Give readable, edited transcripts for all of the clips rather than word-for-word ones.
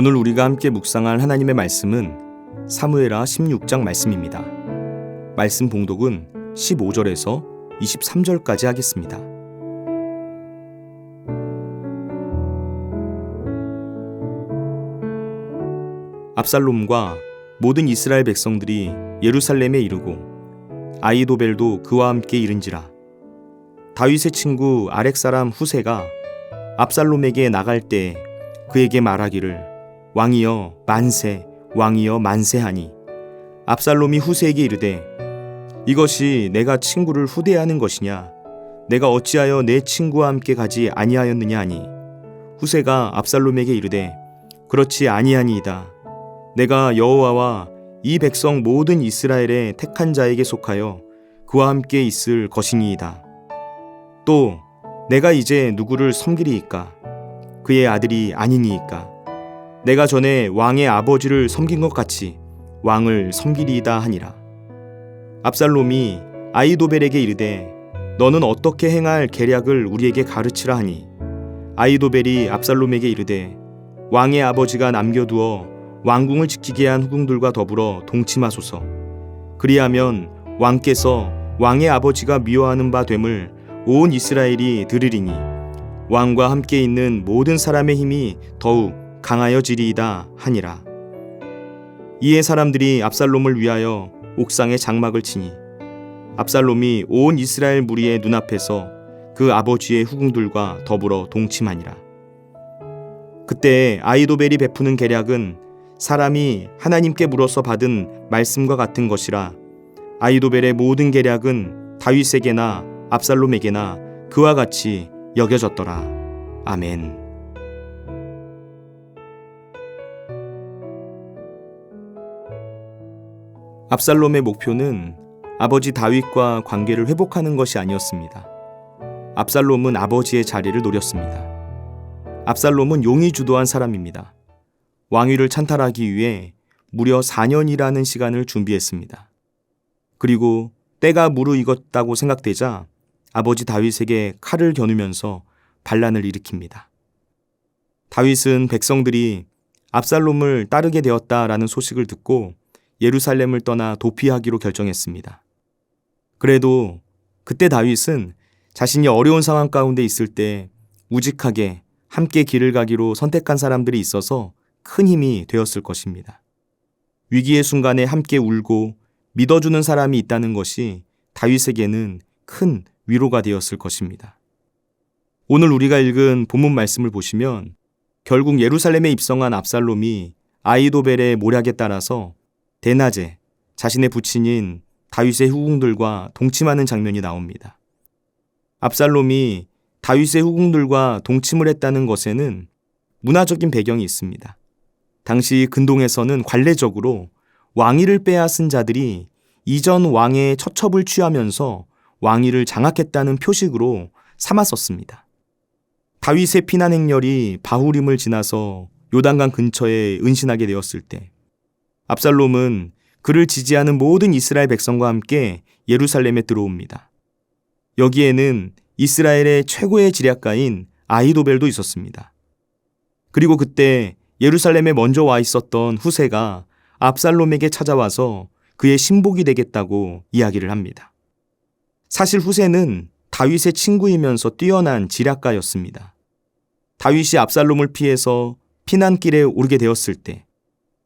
오늘 우리가 함께 묵상할 하나님의 말씀은 사무엘하 16장 말씀입니다. 말씀 봉독은 15절에서 23절까지 하겠습니다. 압살롬과 모든 이스라엘 백성들이 예루살렘에 이르고 아히도벨도 그와 함께 이른지라. 다윗의 친구 아렉 사람 후세가 압살롬에게 나갈 때 그에게 말하기를 왕이여 만세, 왕이여 만세하니 압살롬이 후세에게 이르되 이것이 내가 친구를 후대하는 것이냐? 내가 어찌하여 내 친구와 함께 가지 아니하였느냐 하니 후세가 압살롬에게 이르되 그렇지 아니하니이다. 내가 여호와와 이 백성 모든 이스라엘의 택한 자에게 속하여 그와 함께 있을 것이니이다. 또 내가 이제 누구를 섬기리이까? 그의 아들이 아니니이까? 내가 전에 왕의 아버지를 섬긴 것 같이 왕을 섬기리이다 하니라. 압살롬이 아히도벨에게 이르되 너는 어떻게 행할 계략을 우리에게 가르치라 하니 아히도벨이 압살롬에게 이르되 왕의 아버지가 남겨두어 왕궁을 지키게 한 후궁들과 더불어 동침하소서. 그리하면 왕께서 왕의 아버지가 미워하는 바 됨을 온 이스라엘이 들으리니 왕과 함께 있는 모든 사람의 힘이 더욱 강하여지리이다 하니라. 이에 사람들이 압살롬을 위하여 옥상에 장막을 치니 압살롬이 온 이스라엘 무리의 눈앞에서 그 아버지의 후궁들과 더불어 동침하니라. 그때 아히도벨이 베푸는 계략은 사람이 하나님께 물어서 받은 말씀과 같은 것이라. 아히도벨의 모든 계략은 다윗에게나 압살롬에게나 그와 같이 여겨졌더라. 아멘. 압살롬의 목표는 아버지 다윗과 관계를 회복하는 것이 아니었습니다. 압살롬은 아버지의 자리를 노렸습니다. 압살롬은 용이 주도한 사람입니다. 왕위를 찬탈하기 위해 무려 4년이라는 시간을 준비했습니다. 그리고 때가 무르익었다고 생각되자 아버지 다윗에게 칼을 겨누면서 반란을 일으킵니다. 다윗은 백성들이 압살롬을 따르게 되었다라는 소식을 듣고 예루살렘을 떠나 도피하기로 결정했습니다. 그래도 그때 다윗은 자신이 어려운 상황 가운데 있을 때 우직하게 함께 길을 가기로 선택한 사람들이 있어서 큰 힘이 되었을 것입니다. 위기의 순간에 함께 울고 믿어주는 사람이 있다는 것이 다윗에게는 큰 위로가 되었을 것입니다. 오늘 우리가 읽은 본문 말씀을 보시면 결국 예루살렘에 입성한 압살롬이 아히도벨의 모략에 따라서 대낮에 자신의 부친인 다윗의 후궁들과 동침하는 장면이 나옵니다. 압살롬이 다윗의 후궁들과 동침을 했다는 것에는 문화적인 배경이 있습니다. 당시 근동에서는 관례적으로 왕위를 빼앗은 자들이 이전 왕의 처첩을 취하면서 왕위를 장악했다는 표식으로 삼았었습니다. 다윗의 피난 행렬이 바후림을 지나서 요단강 근처에 은신하게 되었을 때 압살롬은 그를 지지하는 모든 이스라엘 백성과 함께 예루살렘에 들어옵니다. 여기에는 이스라엘의 최고의 지략가인 아히도벨도 있었습니다. 그리고 그때 예루살렘에 먼저 와 있었던 후세가 압살롬에게 찾아와서 그의 신복이 되겠다고 이야기를 합니다. 사실 후세는 다윗의 친구이면서 뛰어난 지략가였습니다. 다윗이 압살롬을 피해서 피난길에 오르게 되었을 때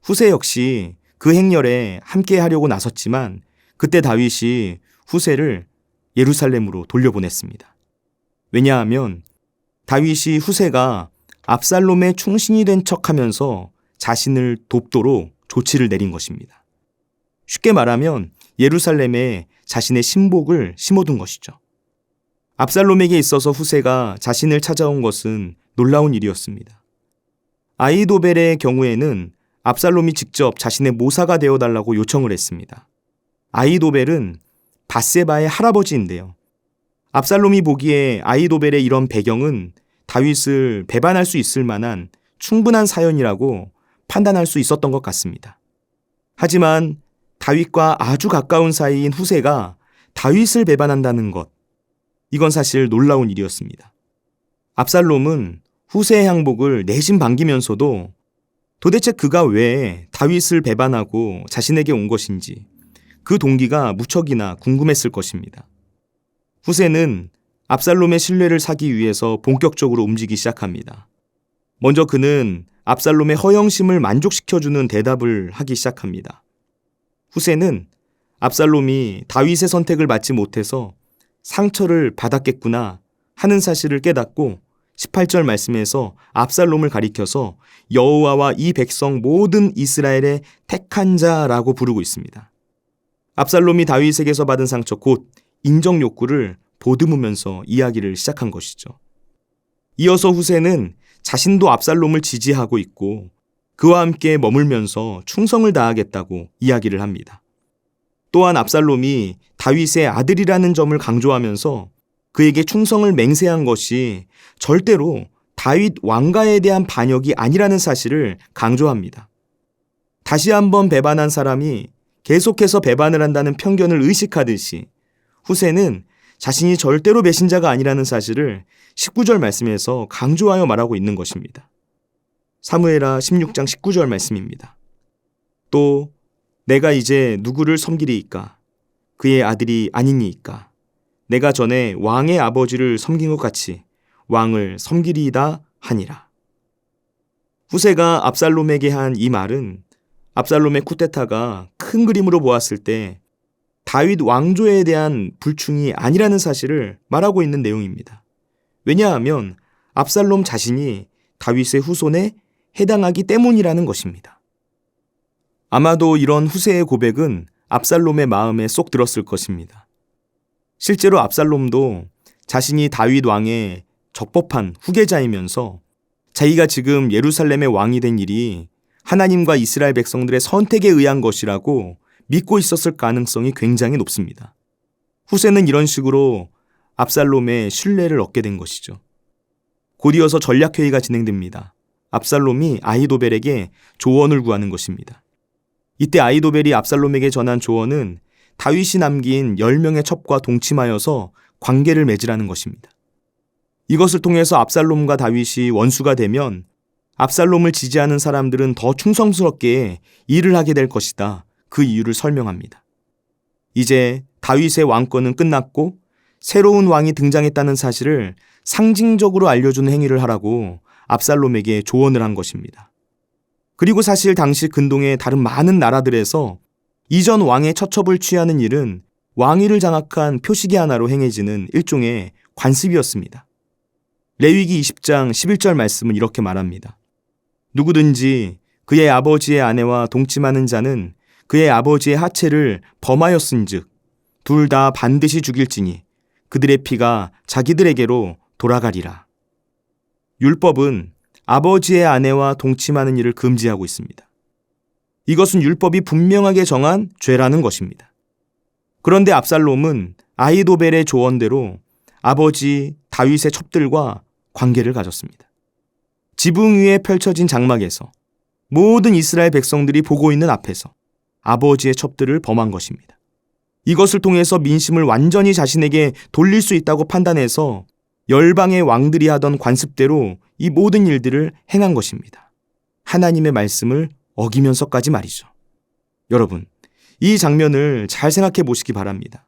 후세 역시 그 행렬에 함께 하려고 나섰지만 그때 다윗이 후세를 예루살렘으로 돌려보냈습니다. 왜냐하면 다윗이 후세가 압살롬의 충신이 된 척하면서 자신을 돕도록 조치를 내린 것입니다. 쉽게 말하면 예루살렘에 자신의 신복을 심어둔 것이죠. 압살롬에게 있어서 후세가 자신을 찾아온 것은 놀라운 일이었습니다. 아히도벨의 경우에는 압살롬이 직접 자신의 모사가 되어달라고 요청을 했습니다. 아히도벨은 밧세바의 할아버지인데요. 압살롬이 보기에 아히도벨의 이런 배경은 다윗을 배반할 수 있을 만한 충분한 사연이라고 판단할 수 있었던 것 같습니다. 하지만 다윗과 아주 가까운 사이인 후세가 다윗을 배반한다는 것, 이건 사실 놀라운 일이었습니다. 압살롬은 후세의 항복을 내심 반기면서도 도대체 그가 왜 다윗을 배반하고 자신에게 온 것인지 그 동기가 무척이나 궁금했을 것입니다. 후세는 압살롬의 신뢰를 사기 위해서 본격적으로 움직이기 시작합니다. 먼저 그는 압살롬의 허영심을 만족시켜주는 대답을 하기 시작합니다. 후세는 압살롬이 다윗의 선택을 받지 못해서 상처를 받았겠구나 하는 사실을 깨닫고 18절 말씀에서 압살롬을 가리켜서 여호와와 이 백성 모든 이스라엘의 택한 자라고 부르고 있습니다. 압살롬이 다윗에게서 받은 상처 곧 인정 욕구를 보듬으면서 이야기를 시작한 것이죠. 이어서 후세는 자신도 압살롬을 지지하고 있고 그와 함께 머물면서 충성을 다하겠다고 이야기를 합니다. 또한 압살롬이 다윗의 아들이라는 점을 강조하면서 그에게 충성을 맹세한 것이 절대로 다윗 왕가에 대한 반역이 아니라는 사실을 강조합니다. 다시 한번 배반한 사람이 계속해서 배반을 한다는 편견을 의식하듯이 후세는 자신이 절대로 배신자가 아니라는 사실을 19절 말씀에서 강조하여 말하고 있는 것입니다. 사무엘하 16장 19절 말씀입니다. 또 내가 이제 누구를 섬기리이까? 그의 아들이 아니니이까? 내가 전에 왕의 아버지를 섬긴 것 같이 왕을 섬기리이다 하니라. 후세가 압살롬에게 한 이 말은 압살롬의 쿠데타가 큰 그림으로 보았을 때 다윗 왕조에 대한 불충이 아니라는 사실을 말하고 있는 내용입니다. 왜냐하면 압살롬 자신이 다윗의 후손에 해당하기 때문이라는 것입니다. 아마도 이런 후세의 고백은 압살롬의 마음에 쏙 들었을 것입니다. 실제로 압살롬도 자신이 다윗 왕의 적법한 후계자이면서 자기가 지금 예루살렘의 왕이 된 일이 하나님과 이스라엘 백성들의 선택에 의한 것이라고 믿고 있었을 가능성이 굉장히 높습니다. 후세는 이런 식으로 압살롬의 신뢰를 얻게 된 것이죠. 곧이어서 전략회의가 진행됩니다. 압살롬이 아히도벨에게 조언을 구하는 것입니다. 이때 아히도벨이 압살롬에게 전한 조언은 다윗이 남긴 10명의 첩과 동침하여서 관계를 맺으라는 것입니다. 이것을 통해서 압살롬과 다윗이 원수가 되면 압살롬을 지지하는 사람들은 더 충성스럽게 일을 하게 될 것이다. 그 이유를 설명합니다. 이제 다윗의 왕권은 끝났고 새로운 왕이 등장했다는 사실을 상징적으로 알려주는 행위를 하라고 압살롬에게 조언을 한 것입니다. 그리고 사실 당시 근동의 다른 많은 나라들에서 이전 왕의 처첩을 취하는 일은 왕위를 장악한 표시기 하나로 행해지는 일종의 관습이었습니다. 레위기 20장 11절 말씀은 이렇게 말합니다. 누구든지 그의 아버지의 아내와 동침하는 자는 그의 아버지의 하체를 범하였은즉 둘 다 반드시 죽일지니 그들의 피가 자기들에게로 돌아가리라. 율법은 아버지의 아내와 동침하는 일을 금지하고 있습니다. 이것은 율법이 분명하게 정한 죄라는 것입니다. 그런데 압살롬은 아히도벨의 조언대로 아버지 다윗의 첩들과 관계를 가졌습니다. 지붕 위에 펼쳐진 장막에서 모든 이스라엘 백성들이 보고 있는 앞에서 아버지의 첩들을 범한 것입니다. 이것을 통해서 민심을 완전히 자신에게 돌릴 수 있다고 판단해서 열방의 왕들이 하던 관습대로 이 모든 일들을 행한 것입니다. 하나님의 말씀을 어기면서까지 말이죠. 여러분, 이 장면을 잘 생각해 보시기 바랍니다.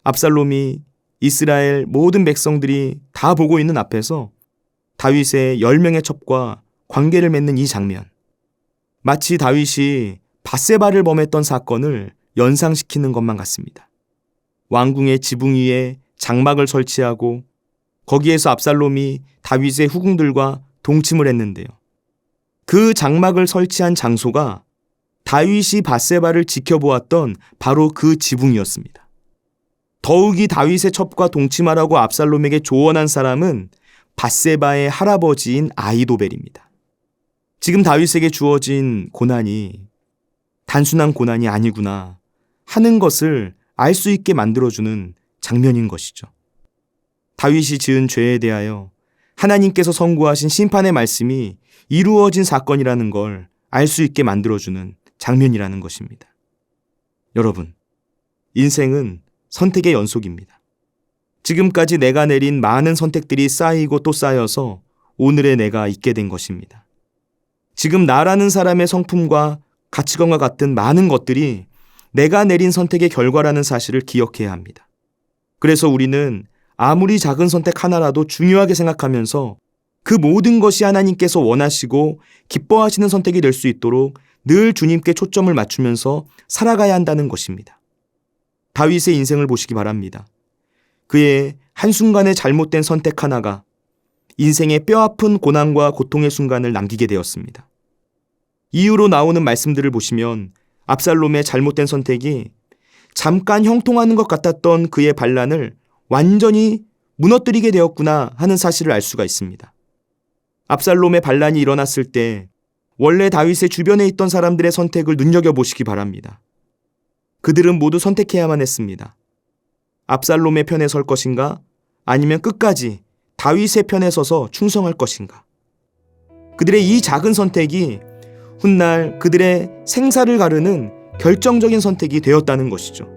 압살롬이 이스라엘 모든 백성들이 다 보고 있는 앞에서 다윗의 10명의 첩과 관계를 맺는 이 장면. 마치 다윗이 밧세바를 범했던 사건을 연상시키는 것만 같습니다. 왕궁의 지붕 위에 장막을 설치하고 거기에서 압살롬이 다윗의 후궁들과 동침을 했는데요. 그 장막을 설치한 장소가 다윗이 밧세바를 지켜보았던 바로 그 지붕이었습니다. 더욱이 다윗의 첩과 동침하라고 압살롬에게 조언한 사람은 밧세바의 할아버지인 아히도벨입니다. 지금 다윗에게 주어진 고난이 단순한 고난이 아니구나 하는 것을 알 수 있게 만들어주는 장면인 것이죠. 다윗이 지은 죄에 대하여 하나님께서 선고하신 심판의 말씀이 이루어진 사건이라는 걸 알 수 있게 만들어주는 장면이라는 것입니다. 여러분, 인생은 선택의 연속입니다. 지금까지 내가 내린 많은 선택들이 쌓이고 또 쌓여서 오늘의 내가 있게 된 것입니다. 지금 나라는 사람의 성품과 가치관과 같은 많은 것들이 내가 내린 선택의 결과라는 사실을 기억해야 합니다. 그래서 우리는 아무리 작은 선택 하나라도 중요하게 생각하면서 그 모든 것이 하나님께서 원하시고 기뻐하시는 선택이 될 수 있도록 늘 주님께 초점을 맞추면서 살아가야 한다는 것입니다. 다윗의 인생을 보시기 바랍니다. 그의 한순간의 잘못된 선택 하나가 인생의 뼈아픈 고난과 고통의 순간을 남기게 되었습니다. 이후로 나오는 말씀들을 보시면 압살롬의 잘못된 선택이 잠깐 형통하는 것 같았던 그의 반란을 완전히 무너뜨리게 되었구나 하는 사실을 알 수가 있습니다. 압살롬의 반란이 일어났을 때 원래 다윗의 주변에 있던 사람들의 선택을 눈여겨보시기 바랍니다. 그들은 모두 선택해야만 했습니다. 압살롬의 편에 설 것인가? 아니면 끝까지 다윗의 편에 서서 충성할 것인가? 그들의 이 작은 선택이 훗날 그들의 생사를 가르는 결정적인 선택이 되었다는 것이죠.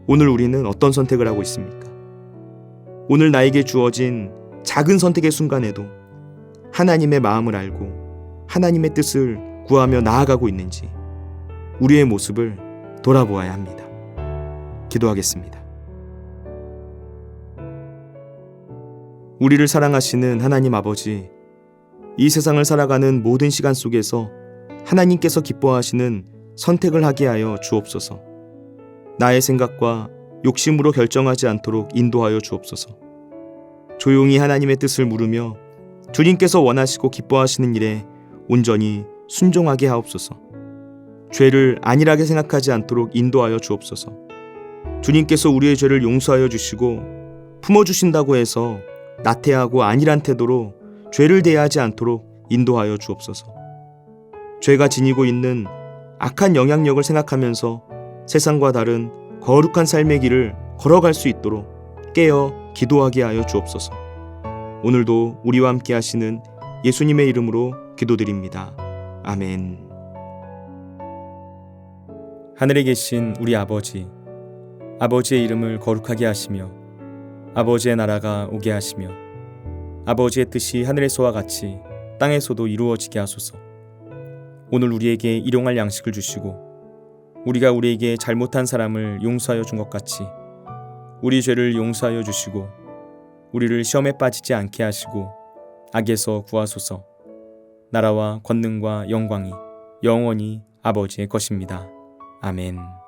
오늘 우리는 어떤 선택을 하고 있습니까? 오늘 나에게 주어진 작은 선택의 순간에도 하나님의 마음을 알고 하나님의 뜻을 구하며 나아가고 있는지 우리의 모습을 돌아보아야 합니다. 기도하겠습니다. 우리를 사랑하시는 하나님 아버지, 이 세상을 살아가는 모든 시간 속에서 하나님께서 기뻐하시는 선택을 하게 하여 주옵소서. 나의 생각과 욕심으로 결정하지 않도록 인도하여 주옵소서. 조용히 하나님의 뜻을 물으며 주님께서 원하시고 기뻐하시는 일에 온전히 순종하게 하옵소서. 죄를 안일하게 생각하지 않도록 인도하여 주옵소서. 주님께서 우리의 죄를 용서하여 주시고 품어주신다고 해서 나태하고 안일한 태도로 죄를 대하지 않도록 인도하여 주옵소서. 죄가 지니고 있는 악한 영향력을 생각하면서 세상과 다른 거룩한 삶의 길을 걸어갈 수 있도록 깨어 기도하게 하여 주옵소서. 오늘도 우리와 함께 하시는 예수님의 이름으로 기도드립니다. 아멘. 하늘에 계신 우리 아버지, 아버지의 이름을 거룩하게 하시며 아버지의 나라가 오게 하시며 아버지의 뜻이 하늘에서와 같이 땅에서도 이루어지게 하소서. 오늘 우리에게 일용할 양식을 주시고 우리가 우리에게 잘못한 사람을 용서하여 준 것 같이 우리 죄를 용서하여 주시고 우리를 시험에 빠지지 않게 하시고 악에서 구하소서. 나라와 권능과 영광이 영원히 아버지의 것입니다. 아멘.